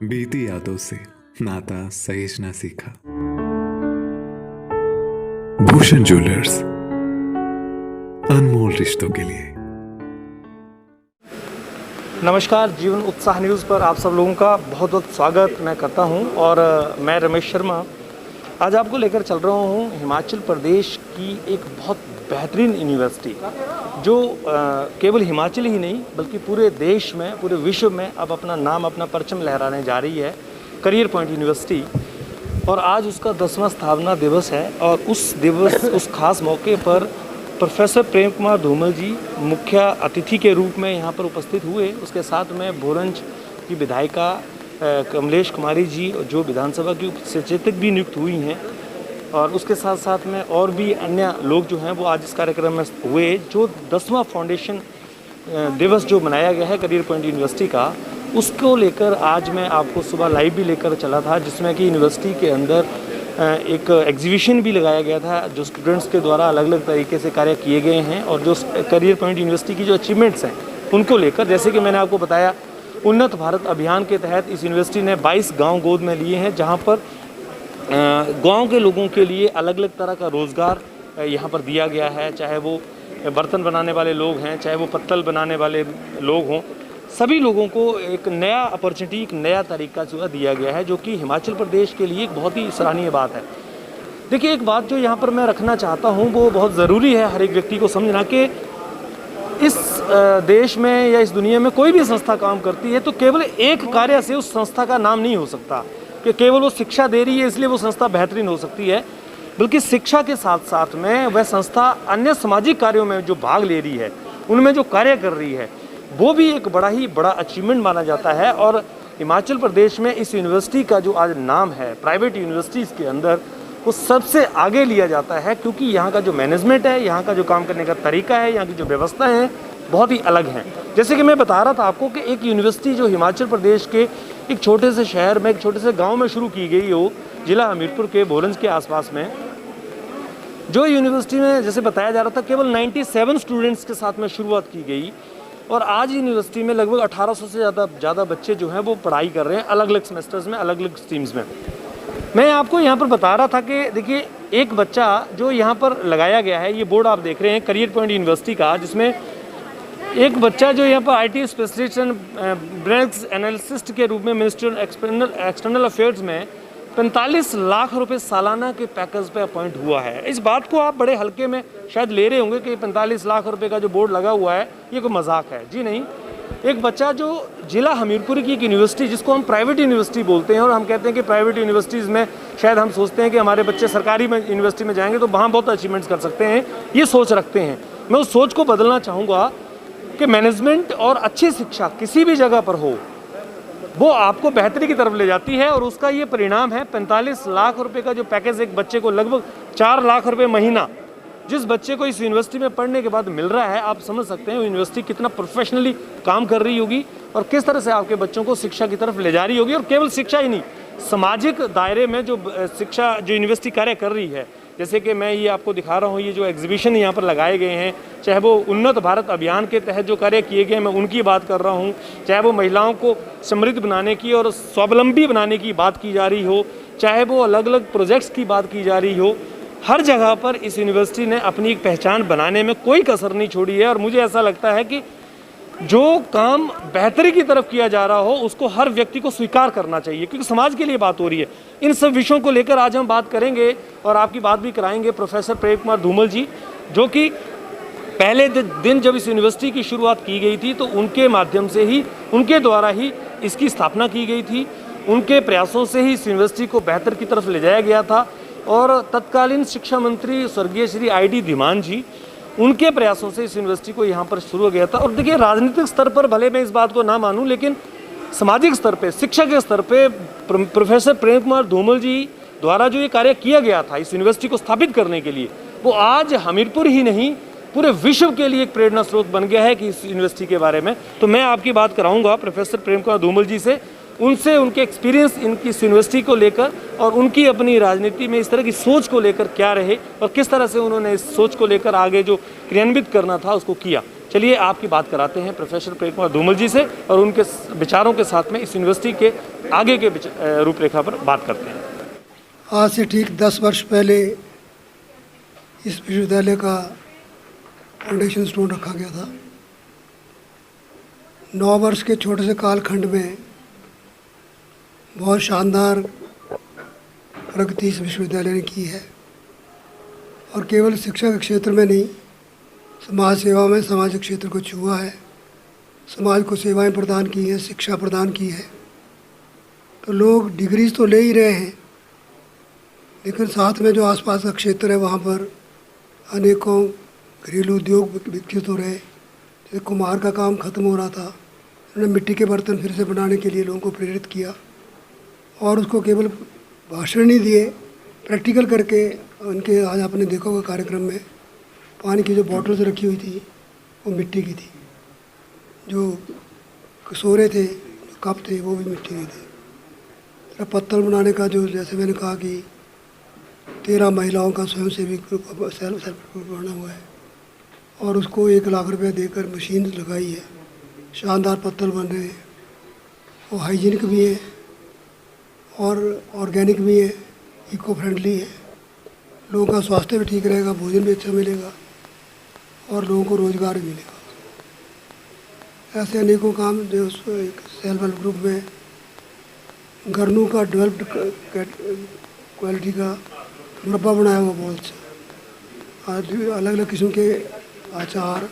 बीती यादों से नाता सहेजना सीखा। भूषण ज्वेलर्स, अनमोल रिश्तों के लिए। नमस्कार, जीवन उत्साह न्यूज़ पर आप सब लोगों का बहुत बहुत स्वागत मैं करता हूं और मैं रमेश शर्मा आज आपको लेकर चल रहा हूं हिमाचल प्रदेश की एक बहुत बेहतरीन यूनिवर्सिटी जो केवल हिमाचल ही नहीं बल्कि पूरे देश में, पूरे विश्व में अब अपना नाम, अपना परचम लहराने जा रही है, करियर पॉइंट यूनिवर्सिटी। और आज उसका 10वां स्थापना दिवस है और उस खास मौके पर प्रोफेसर प्रेम कुमार धूमल जी मुख्य अतिथि के रूप में यहाँ पर उपस्थित हुए। उसके साथ में भोरंज की विधायिका कमलेश कुमारी जी जो विधानसभा की उप सचेतक भी नियुक्त हुई हैं और उसके साथ साथ में और भी अन्य लोग जो हैं वो आज इस कार्यक्रम में हुए। जो 10वां फाउंडेशन दिवस जो मनाया गया है करियर पॉइंट यूनिवर्सिटी का, उसको लेकर आज मैं आपको सुबह लाइव भी लेकर चला था, जिसमें कि यूनिवर्सिटी के अंदर एक एग्जीबिशन भी लगाया गया था जो स्टूडेंट्स के द्वारा अलग अलग तरीके से कार्य किए गए हैं और जो करियर पॉइंट यूनिवर्सिटी की जो अचीवमेंट्स हैं उनको लेकर, जैसे कि मैंने आपको बताया, उन्नत भारत अभियान के तहत इस यूनिवर्सिटी ने 22 गांव गोद में लिए हैं, जहां पर गांव के लोगों के लिए अलग अलग तरह का रोज़गार यहां पर दिया गया है। चाहे वो बर्तन बनाने वाले लोग हैं, चाहे वो पत्तल बनाने वाले लोग हों, सभी लोगों को एक नया अपॉर्चुनिटी, एक नया तरीका जो है दिया गया है, जो कि हिमाचल प्रदेश के लिए एक बहुत ही सराहनीय बात है। देखिए, एक बात जो यहाँ पर मैं रखना चाहता हूँ वो बहुत ज़रूरी है हर एक व्यक्ति को समझना कि इस देश में या इस दुनिया में कोई भी संस्था काम करती है तो केवल एक कार्य से उस संस्था का नाम नहीं हो सकता कि केवल वो शिक्षा दे रही है इसलिए वो संस्था बेहतरीन हो सकती है, बल्कि शिक्षा के साथ साथ में वह संस्था अन्य सामाजिक कार्यों में जो भाग ले रही है, उनमें जो कार्य कर रही है, वो भी एक बड़ा अचीवमेंट माना जाता है। और हिमाचल प्रदेश में इस यूनिवर्सिटी का जो आज नाम है प्राइवेट यूनिवर्सिटीज़ के अंदर, वो सबसे आगे लिया जाता है, क्योंकि यहाँ का जो मैनेजमेंट है, यहाँ का जो काम करने का तरीका है, यहाँ की जो व्यवस्था है बहुत ही अलग हैं। जैसे कि मैं बता रहा था आपको कि एक यूनिवर्सिटी जो हिमाचल प्रदेश के एक छोटे से शहर में, एक छोटे से गांव में शुरू की गई हो, जिला हमीरपुर के भोरंज के आसपास में, जो यूनिवर्सिटी में जैसे बताया जा रहा था केवल 97 स्टूडेंट्स के साथ में शुरुआत की गई और आज यूनिवर्सिटी में लगभग 1800 से ज़्यादा बच्चे जो हैं वो पढ़ाई कर रहे हैं अलग अलग सेमेस्टर्स में, अलग अलग स्ट्रीम्स में। मैं आपको यहाँ पर बता रहा था कि देखिए, एक बच्चा जो यहाँ पर लगाया गया है, ये बोर्ड आप देख रहे हैं करियर पॉइंट यूनिवर्सिटी का, जिसमें एक बच्चा जो यहाँ पर IT स्पेशलिस्ट एंड ब्रेक्स एनालिसिस्ट के रूप में मिनिस्ट्री एक्सटर्नल अफेयर्स में 45 लाख रुपए सालाना के पैकेज पे अपॉइंट हुआ है। इस बात को आप बड़े हल्के में शायद ले रहे होंगे कि 45 लाख रुपए का जो बोर्ड लगा हुआ है ये कोई मजाक है। जी नहीं, एक बच्चा जो जिला हमीरपुर की एक यूनिवर्सिटी, जिसको हम प्राइवेट यूनिवर्सिटी बोलते हैं और हम कहते हैं कि प्राइवेट यूनिवर्सिटीज़ में शायद हम सोचते हैं कि हमारे बच्चे सरकारी यूनिवर्सिटी में जाएंगे तो वहाँ बहुत अचीवमेंट्स कर सकते हैं, ये सोच रखते हैं। मैं उस सोच को बदलना चाहूँगा कि मैनेजमेंट और अच्छी शिक्षा किसी भी जगह पर हो, वो आपको बेहतरी की तरफ ले जाती है और उसका ये परिणाम है 45 लाख रुपए का जो पैकेज एक बच्चे को, लगभग 4 लाख रुपए महीना जिस बच्चे को इस यूनिवर्सिटी में पढ़ने के बाद मिल रहा है। आप समझ सकते हैं यूनिवर्सिटी कितना प्रोफेशनली काम कर रही होगी और किस तरह से आपके बच्चों को शिक्षा की तरफ ले जा रही होगी। और केवल शिक्षा ही नहीं, सामाजिक दायरे में जो शिक्षा जो यूनिवर्सिटी कार्य कर रही है, जैसे कि मैं ये आपको दिखा रहा हूँ, ये जो एग्जीबिशन यहाँ पर लगाए गए हैं, चाहे वो उन्नत भारत अभियान के तहत जो कार्य किए गए हैं मैं उनकी बात कर रहा हूँ, चाहे वो महिलाओं को समृद्ध बनाने की और स्वावलंबी बनाने की बात की जा रही हो, चाहे वो अलग अलग प्रोजेक्ट्स की बात की जा रही हो, हर जगह पर इस यूनिवर्सिटी ने अपनी एक पहचान बनाने में कोई कसर नहीं छोड़ी है। और मुझे ऐसा लगता है कि जो काम बेहतरी की तरफ किया जा रहा हो उसको हर व्यक्ति को स्वीकार करना चाहिए, क्योंकि समाज के लिए बात हो रही है। इन सब विषयों को लेकर आज हम बात करेंगे और आपकी बात भी कराएंगे प्रोफेसर प्रेम कुमार धूमल जी, जो कि पहले दिन जब इस यूनिवर्सिटी की शुरुआत की गई थी तो उनके माध्यम से ही, उनके द्वारा ही इसकी स्थापना की गई थी। उनके प्रयासों से ही इस यूनिवर्सिटी को बेहतर की तरफ ले जाया गया था और तत्कालीन शिक्षा मंत्री स्वर्गीय श्री ID धीमान जी, उनके प्रयासों से इस यूनिवर्सिटी को यहाँ पर शुरू किया था। और देखिए, राजनीतिक स्तर पर भले मैं इस बात को ना मानूं, लेकिन सामाजिक स्तर पे, शिक्षा के स्तर पे प्रोफेसर प्रेम कुमार धूमल जी द्वारा जो ये कार्य किया गया था इस यूनिवर्सिटी को स्थापित करने के लिए, वो आज हमीरपुर ही नहीं पूरे विश्व के लिए एक प्रेरणा स्रोत बन गया है कि इस यूनिवर्सिटी के बारे में। तो मैं आपकी बात कराऊंगा प्रोफेसर प्रेम कुमार धूमल जी से, उनसे उनके एक्सपीरियंस इनकी यूनिवर्सिटी को लेकर और उनकी अपनी राजनीति में इस तरह की सोच को लेकर क्या रहे और किस तरह से उन्होंने इस सोच को लेकर आगे जो क्रियान्वित करना था उसको किया। चलिए आपकी बात कराते हैं प्रोफेसर प्रेम कुमार धूमल जी से और उनके विचारों के साथ में इस यूनिवर्सिटी के आगे के रूपरेखा पर बात करते हैं। आज से ठीक 10 वर्ष पहले इस विश्वविद्यालय का फाउंडेशन स्टोन रखा गया था। 9 वर्ष के छोटे से कालखंड में बहुत शानदार प्रगति इस विश्वविद्यालय ने की है और केवल शिक्षा के क्षेत्र में नहीं, समाज सेवा में सामाजिक क्षेत्र को छुआ है, समाज को सेवाएं प्रदान की हैं, शिक्षा प्रदान की है। तो लोग डिग्रीज तो ले ही रहे हैं, लेकिन साथ में जो आसपास का क्षेत्र है वहाँ पर अनेकों घरेलू उद्योग विकसित हो रहे हैं। जैसे कुम्हार का काम खत्म हो रहा था, उन्होंने मिट्टी के बर्तन फिर से बनाने के लिए लोगों को प्रेरित किया और उसको केवल भाषण नहीं दिए, प्रैक्टिकल करके उनके आज आपने देखा होगा कार्यक्रम में पानी की जो बॉटल्स रखी हुई थी वो मिट्टी की थी, जो कटोरे थे, जो कप थे वो भी मिट्टी के थे। पत्तल बनाने का जो जैसे मैंने कहा कि 13 महिलाओं का स्वयंसेवी ग्रुप सेल्फ ग्रुप बना हुआ है और उसको 1 लाख रुपया देकर मशीन लगाई है। शानदार पत्तल बन रहे हैं, वो हाइजीनिक भी हैं और ऑर्गेनिक भी हैं, इको फ्रेंडली है। लोगों का स्वास्थ्य भी ठीक रहेगा, भोजन भी अच्छा मिलेगा और लोगों को रोज़गार भी मिलेगा। ऐसे अनेकों काम जो एक सेल्फ हेल्प ग्रुप में घरनू का डेवलप्ड क्वालिटी का मुरब्बा बनाया हुआ बहुत अच्छा, अलग अलग किस्म के अचार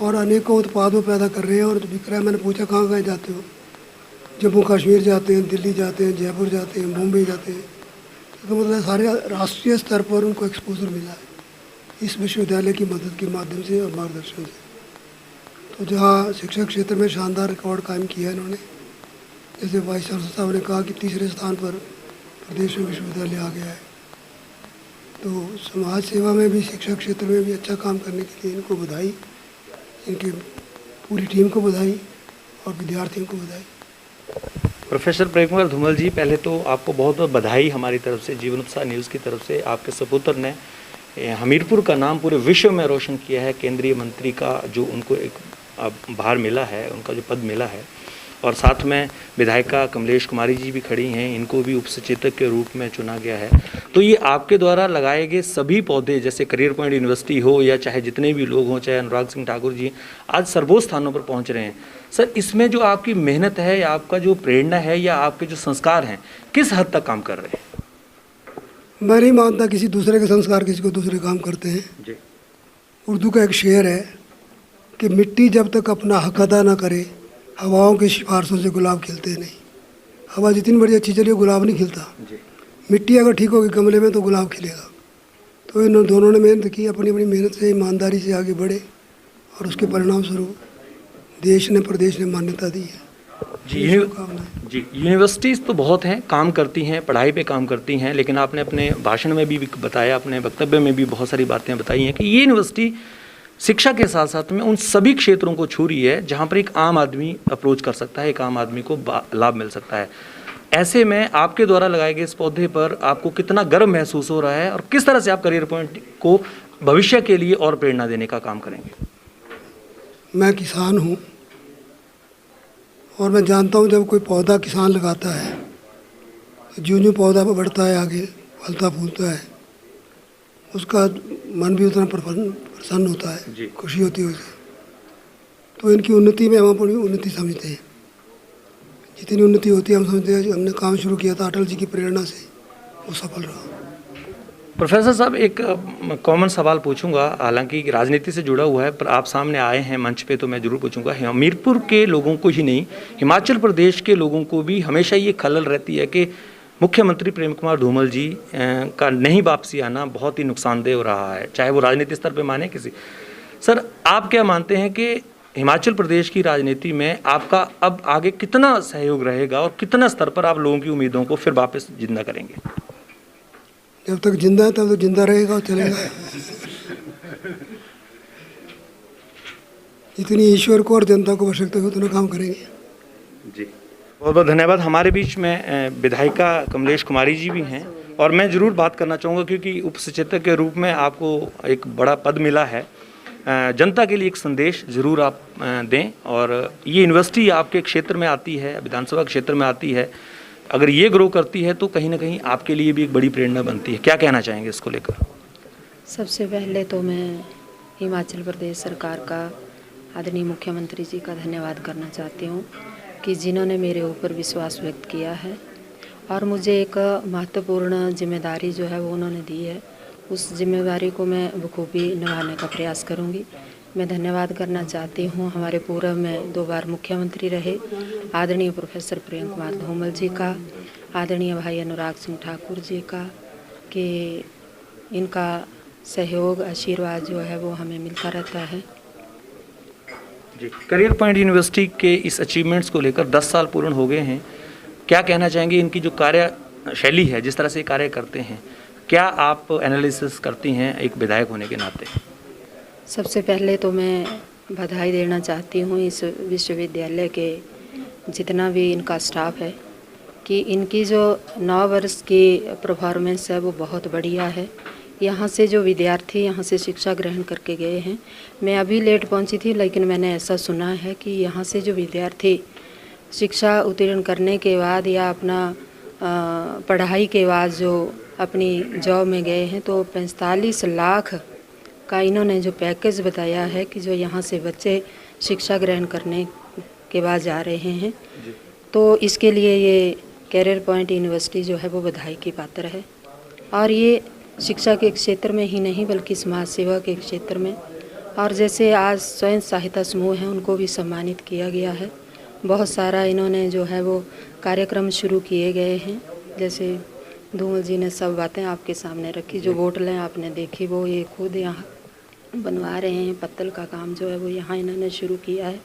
और अनेकों उत्पादों पैदा कर रहे हैं और बिक रहा है। मैंने पूछा कहाँ कहाँ जाते हो, जम्मू कश्मीर जाते हैं, दिल्ली जाते हैं, जयपुर जाते हैं, मुंबई जाते हैं। तो मतलब सारे राष्ट्रीय स्तर पर उनको एक्सपोजर मिला है इस विश्वविद्यालय की मदद के माध्यम से और मार्गदर्शन से। तो जहाँ शिक्षा क्षेत्र में शानदार रिकॉर्ड कायम किया है इन्होंने, जैसे वाइस चांसलर साहब ने कहा कि 3रे स्थान पर प्रदेश में विश्वविद्यालय आ गया है। तो समाज सेवा में भी, शिक्षा क्षेत्र में भी अच्छा काम करने के लिए इनको बधाई, इनकी पूरी टीम को बधाई और विद्यार्थियों को बधाई। प्रोफेसर प्रेम कुमार धूमल जी, पहले तो आपको बहुत बहुत बधाई हमारी तरफ से, जीवन उत्साह न्यूज़ की तरफ से। आपके सपुत्र ने हमीरपुर का नाम पूरे विश्व में रोशन किया है। केंद्रीय मंत्री का जो उनको एक भार मिला है, उनका जो पद मिला है, और साथ में विधायिका कमलेश कुमारी जी भी खड़ी हैं, इनको भी उप सचेतक के रूप में चुना गया है। तो ये आपके द्वारा लगाए गए सभी पौधे, जैसे करियर पॉइंट यूनिवर्सिटी हो या चाहे जितने भी लोग हों, चाहे अनुराग सिंह ठाकुर जी, आज सर्वोच्च स्थानों पर पहुंच रहे हैं। सर, इसमें जो आपकी मेहनत है या आपका जो प्रेरणा है या आपके जो संस्कार हैं, किस हद तक काम कर रहे हैं? मैं नहीं मानता किसी दूसरे के संस्कार किसी को दूसरे काम करते हैं जी। उर्दू का एक शेर है कि मिट्टी जब तक अपना हक अदा ना करे, हवाओं की सिफारिशों से गुलाब खिलते नहीं। हवा जितनी बड़ी अच्छी चली, गुलाब नहीं खिलता जी। मिट्टी अगर ठीक होगी गमले में तो गुलाब खिलेगा। तो इन दोनों ने मेहनत की, अपनी अपनी मेहनत से, ईमानदारी से आगे बढ़े और उसके परिणाम स्वरूप देश ने, प्रदेश ने मान्यता दी है जी। यूनिवर्सिटीज़ तो बहुत हैं, काम करती हैं, पढ़ाई पे काम करती हैं, लेकिन आपने अपने भाषण में भी बताया, अपने वक्तव्य में भी बहुत सारी बातें बताई हैं कि ये यूनिवर्सिटी शिक्षा के साथ साथ में उन सभी क्षेत्रों को छू रही है जहाँ पर एक आम आदमी अप्रोच कर सकता है, एक आम आदमी को लाभ मिल सकता है। ऐसे में आपके द्वारा लगाए गए इस पौधे पर आपको कितना गर्व महसूस हो रहा है और किस तरह से आप करियर पॉइंट को भविष्य के लिए और प्रेरणा देने का काम करेंगे? मैं किसान हूँ और मैं जानता हूँ जब कोई पौधा किसान लगाता है, जो पौधा बढ़ता है, आगे फलता फूलता है, उसका मन भी उतना प्रसन्न होता है, खुशी होती है उसे। तो इनकी उन्नति में हम अपनी उन्नति समझते हैं। जितनी उन्नति होती है हम समझते हैं, हमने काम शुरू किया था अटल जी की प्रेरणा से, वो सफल रहा। प्रोफेसर साहब, एक कॉमन सवाल पूछूंगा, हालांकि राजनीति से जुड़ा हुआ है, पर आप सामने आए हैं मंच पे तो मैं ज़रूर पूछूंगा। हमीरपुर के लोगों को ही नहीं, हिमाचल प्रदेश के लोगों को भी हमेशा ये खलल रहती है कि मुख्यमंत्री प्रेम कुमार धूमल जी का नहीं वापसी आना बहुत ही नुकसानदेह हो रहा है, चाहे वो राजनीतिक स्तर पे माने किसी। सर, आप क्या मानते हैं कि हिमाचल प्रदेश की राजनीति में आपका अब आगे कितना सहयोग रहेगा और कितना स्तर पर आप लोगों की उम्मीदों को फिर वापस जिंदा करेंगे? जब तक जिंदा है तब तो जिंदा रहेगा और चलेगा। जितनी ईश्वर को और जनता को आवश्यकता है उतना काम करेंगे जी। बहुत बहुत धन्यवाद। हमारे बीच में विधायिका कमलेश कुमारी जी भी हैं और मैं ज़रूर बात करना चाहूँगा क्योंकि उप सचेतक के रूप में आपको एक बड़ा पद मिला है। जनता के लिए एक संदेश ज़रूर आप दें। और ये यूनिवर्सिटी आपके क्षेत्र में आती है, विधानसभा क्षेत्र में आती है, अगर ये ग्रो करती है तो कहीं ना कहीं आपके लिए भी एक बड़ी प्रेरणा बनती है। क्या कहना चाहेंगे इसको लेकर? सबसे पहले तो मैं हिमाचल प्रदेश सरकार का आदरणीय मुख्यमंत्री जी का धन्यवाद करना चाहती हूँ कि जिन्होंने मेरे ऊपर विश्वास व्यक्त किया है और मुझे एक महत्वपूर्ण जिम्मेदारी जो है वो उन्होंने दी है। उस जिम्मेदारी को मैं बखूबी निभाने का प्रयास करूँगी। मैं धन्यवाद करना चाहती हूँ हमारे पूर्व में 2 बार मुख्यमंत्री रहे आदरणीय प्रोफेसर प्रेम कुमार धूमल जी का, आदरणीय भाई अनुराग सिंह ठाकुर जी का, कि इनका सहयोग आशीर्वाद जो है वो हमें मिलता रहता है। जी, करियर पॉइंट यूनिवर्सिटी के इस अचीवमेंट्स को लेकर 10 साल पूर्ण हो गए हैं। क्या कहना चाहेंगे इनकी जो कार्य शैली है, जिस तरह से कार्य करते हैं, क्या आप एनालिसिस करती हैं एक विधायक होने के नाते? सबसे पहले तो मैं बधाई देना चाहती हूँ इस विश्वविद्यालय के जितना भी इनका स्टाफ है कि इनकी जो 9 वर्ष की परफॉर्मेंस है वो बहुत बढ़िया है। यहाँ से जो विद्यार्थी यहाँ से शिक्षा ग्रहण करके गए हैं, मैं अभी लेट पहुँची थी लेकिन मैंने ऐसा सुना है कि यहाँ से जो विद्यार्थी शिक्षा उत्तीर्ण करने के बाद या अपना पढ़ाई के बाद जो अपनी जॉब में गए हैं तो 45 लाख का इन्होंने जो पैकेज बताया है कि जो यहाँ से बच्चे शिक्षा ग्रहण करने के बाद जा रहे हैं, तो इसके लिए ये करियर पॉइंट यूनिवर्सिटी जो है वो बधाई की पात्र है। और ये शिक्षा के क्षेत्र में ही नहीं बल्कि समाज सेवा के क्षेत्र में, और जैसे आज स्वयं सहायता समूह हैं उनको भी सम्मानित किया गया है। बहुत सारा इन्होंने जो है वो कार्यक्रम शुरू किए गए हैं। जैसे धूमल जी ने सब बातें आपके सामने रखी, जो बोतलें आपने देखी वो ये खुद यहाँ बनवा रहे हैं। पत्तल का काम जो है वो यहाँ इन्होंने शुरू किया है।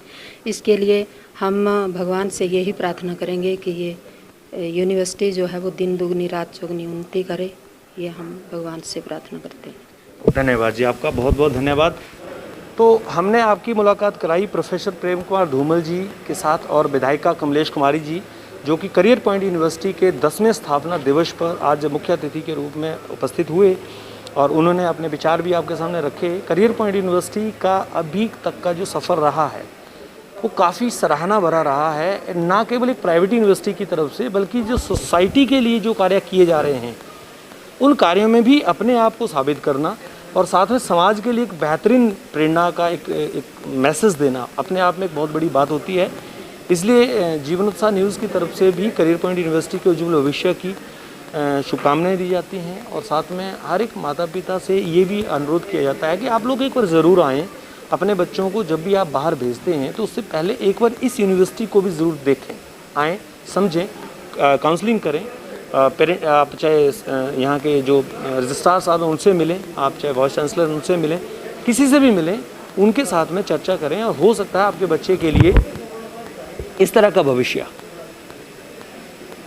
इसके लिए हम भगवान से यही प्रार्थना करेंगे कि ये यूनिवर्सिटी जो है वो दिन दुगनी रात चौगनी उन्नति करे, ये हम भगवान से प्रार्थना करते हैं। धन्यवाद जी, आपका बहुत बहुत धन्यवाद। तो हमने आपकी मुलाकात कराई प्रोफेसर प्रेम कुमार धूमल जी के साथ और विधायिका कमलेश कुमारी जी, जो कि करियर पॉइंट यूनिवर्सिटी के 10वें स्थापना दिवस पर आज मुख्य अतिथि के रूप में उपस्थित हुए और उन्होंने अपने विचार भी आपके सामने रखे। करियर पॉइंट यूनिवर्सिटी का अभी तक का जो सफ़र रहा है वो काफ़ी सराहना भरा रहा है, ना केवल एक प्राइवेट यूनिवर्सिटी की तरफ से बल्कि जो सोसाइटी के लिए जो कार्य किए जा रहे हैं उन कार्यों में भी अपने आप को साबित करना और साथ में समाज के लिए एक बेहतरीन प्रेरणा का एक मैसेज देना अपने आप में एक बहुत बड़ी बात होती है। इसलिए जीवनोत्साह न्यूज़ की तरफ से भी करियर पॉइंट यूनिवर्सिटी के उज्ज्वल भविष्य की शुभकामनाएं दी जाती हैं और साथ में हर एक माता पिता से ये भी अनुरोध किया जाता है कि आप लोग एक बार ज़रूर आएँ। अपने बच्चों को जब भी आप बाहर भेजते हैं तो उससे पहले एक बार इस यूनिवर्सिटी को भी ज़रूर देखें, आएँ, समझें, काउंसलिंग करें। पेरेंट आप चाहे यहाँ के जो रजिस्ट्रार साहब हैं उनसे मिलें, आप चाहे वाइस चांसलर उनसे मिलें, किसी से भी मिलें, उनके साथ में चर्चा करें और हो सकता है आपके बच्चे के लिए इस तरह का भविष्य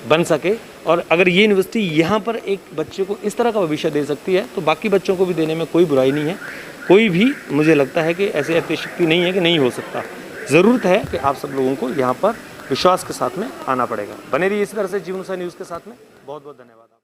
बन सके। और अगर ये यूनिवर्सिटी यहाँ पर एक बच्चे को इस तरह का भविष्य दे सकती है तो बाकी बच्चों को भी देने में कोई बुराई नहीं है। कोई भी मुझे लगता है कि ऐसे अतिशक्ति नहीं है कि नहीं हो सकता। ज़रूरत है कि आप सब लोगों को यहाँ पर विश्वास के साथ में आना पड़ेगा। बने रहिए इसी तरह से जीवनोत्साह न्यूज़ के साथ में। बहुत बहुत धन्यवाद।